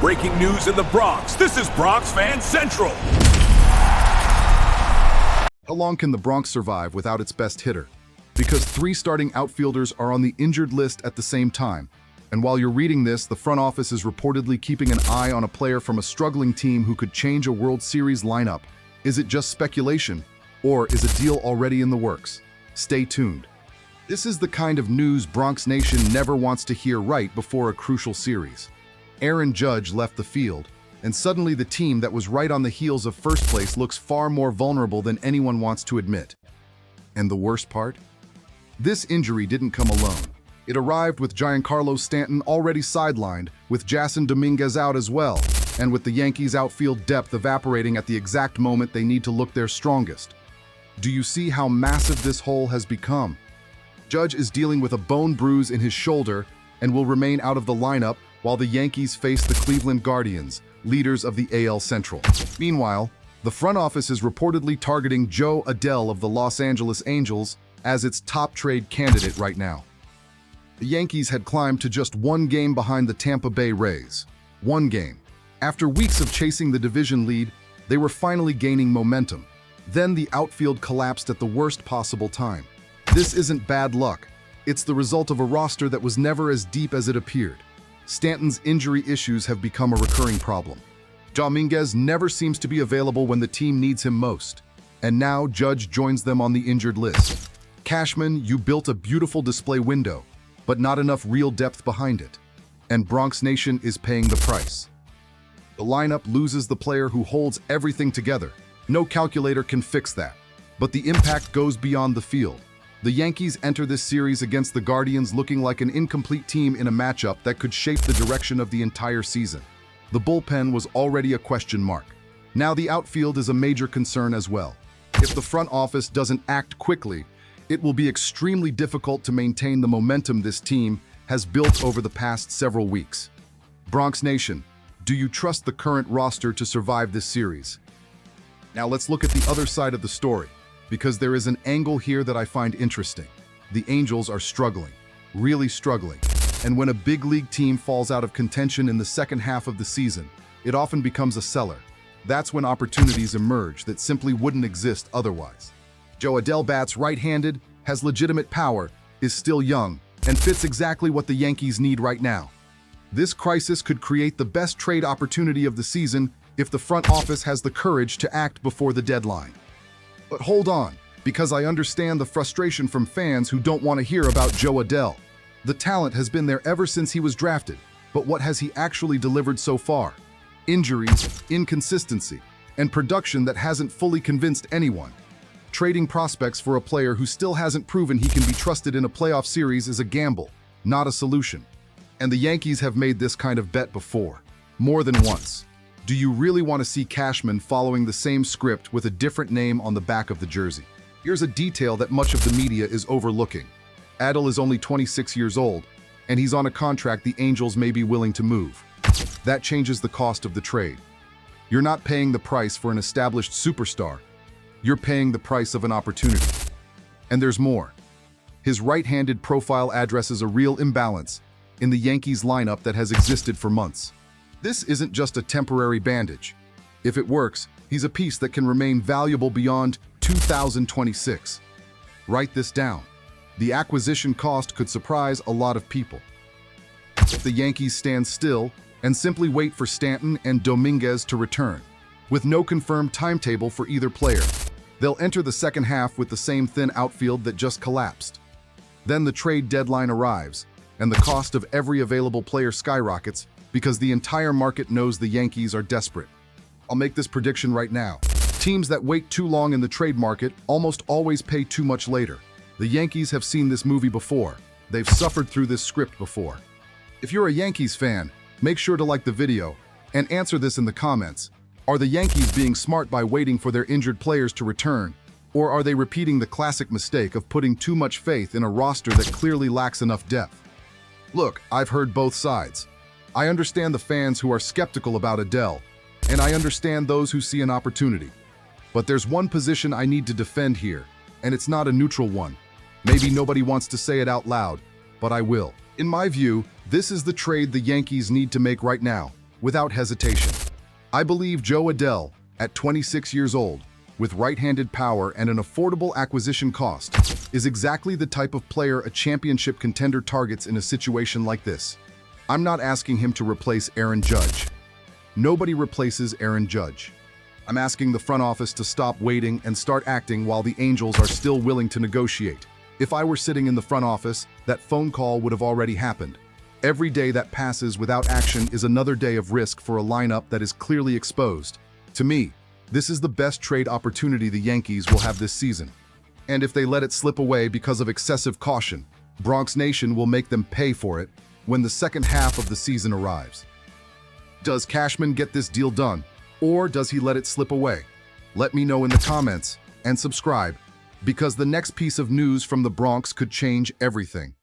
Breaking news in the Bronx. This is Bronx Fan Central. How long can the Bronx survive without its best hitter? Because 3 starting outfielders are on the injured list at the same time. And while you're reading this, the front office is reportedly keeping an eye on a player from a struggling team who could change a World Series lineup. Is it just speculation, or is a deal already in the works? Stay tuned. This is the kind of news Bronx Nation never wants to hear right before a crucial series. Aaron Judge left the field, and suddenly the team that was right on the heels of first place looks far more vulnerable than anyone wants to admit. And the worst part? This injury didn't come alone. It arrived with Giancarlo Stanton already sidelined, with Jason Dominguez out as well, and with the Yankees' outfield depth evaporating at the exact moment they need to look their strongest. Do you see how massive this hole has become? Judge is dealing with a bone bruise in his shoulder and will remain out of the lineup while the Yankees face the Cleveland Guardians, leaders of the AL Central. Meanwhile, the front office is reportedly targeting Jo Adell of the Los Angeles Angels as its top trade candidate right now. The Yankees had climbed to just 1 game behind the Tampa Bay Rays. 1 game. After weeks of chasing the division lead, they were finally gaining momentum. Then the outfield collapsed at the worst possible time. This isn't bad luck. It's the result of a roster that was never as deep as it appeared. Stanton's injury issues have become a recurring problem. Dominguez never seems to be available when the team needs him most. And now Judge joins them on the injured list. Cashman, you built a beautiful display window, but not enough real depth behind it. And Bronx Nation is paying the price. The lineup loses the player who holds everything together. No calculator can fix that. But the impact goes beyond the field. The Yankees enter this series against the Guardians looking like an incomplete team in a matchup that could shape the direction of the entire season. The bullpen was already a question mark. Now the outfield is a major concern as well. If the front office doesn't act quickly, it will be extremely difficult to maintain the momentum this team has built over the past several weeks. Bronx Nation, do you trust the current roster to survive this series? Now let's look at the other side of the story, because there is an angle here that I find interesting. The Angels are struggling, really struggling. And when a big league team falls out of contention in the second half of the season, it often becomes a seller. That's when opportunities emerge that simply wouldn't exist otherwise. Jo Adell bats right-handed, has legitimate power, is still young, and fits exactly what the Yankees need right now. This crisis could create the best trade opportunity of the season if the front office has the courage to act before the deadline. But hold on, because I understand the frustration from fans who don't want to hear about Jo Adell. The talent has been there ever since he was drafted, but what has he actually delivered so far? Injuries, inconsistency, and production that hasn't fully convinced anyone. Trading prospects for a player who still hasn't proven he can be trusted in a playoff series is a gamble, not a solution. And the Yankees have made this kind of bet before, more than once. Do you really want to see Cashman following the same script with a different name on the back of the jersey? Here's a detail that much of the media is overlooking. Adell is only 26 years old, and he's on a contract the Angels may be willing to move. That changes the cost of the trade. You're not paying the price for an established superstar. You're paying the price of an opportunity. And there's more. His right-handed profile addresses a real imbalance in the Yankees lineup that has existed for months. This isn't just a temporary bandage. If it works, he's a piece that can remain valuable beyond 2026. Write this down. The acquisition cost could surprise a lot of people. If the Yankees stand still and simply wait for Stanton and Dominguez to return, with no confirmed timetable for either player, they'll enter the second half with the same thin outfield that just collapsed. Then the trade deadline arrives, and the cost of every available player skyrockets because the entire market knows the Yankees are desperate. I'll make this prediction right now. Teams that wait too long in the trade market almost always pay too much later. The Yankees have seen this movie before. They've suffered through this script before. If you're a Yankees fan, make sure to like the video and answer this in the comments. Are the Yankees being smart by waiting for their injured players to return, or are they repeating the classic mistake of putting too much faith in a roster that clearly lacks enough depth? Look, I've heard both sides. I understand the fans who are skeptical about Adell, and I understand those who see an opportunity. But there's one position I need to defend here, and it's not a neutral one. Maybe nobody wants to say it out loud, but I will. In my view, this is the trade the Yankees need to make right now. without hesitation. I believe Joe Adell, at 26 years old, with right-handed power and an affordable acquisition cost, is exactly the type of player a championship contender targets in a situation like this. I'm not asking him to replace Aaron Judge. Nobody replaces Aaron Judge. I'm asking the front office to stop waiting and start acting while the Angels are still willing to negotiate. If I were sitting in the front office, that phone call would have already happened. Every day that passes without action is another day of risk for a lineup that is clearly exposed. To me, this is the best trade opportunity the Yankees will have this season. And if they let it slip away because of excessive caution, Bronx Nation will make them pay for it when the second half of the season arrives. Does Cashman get this deal done, or does he let it slip away? Let me know in the comments and subscribe, because the next piece of news from the Bronx could change everything.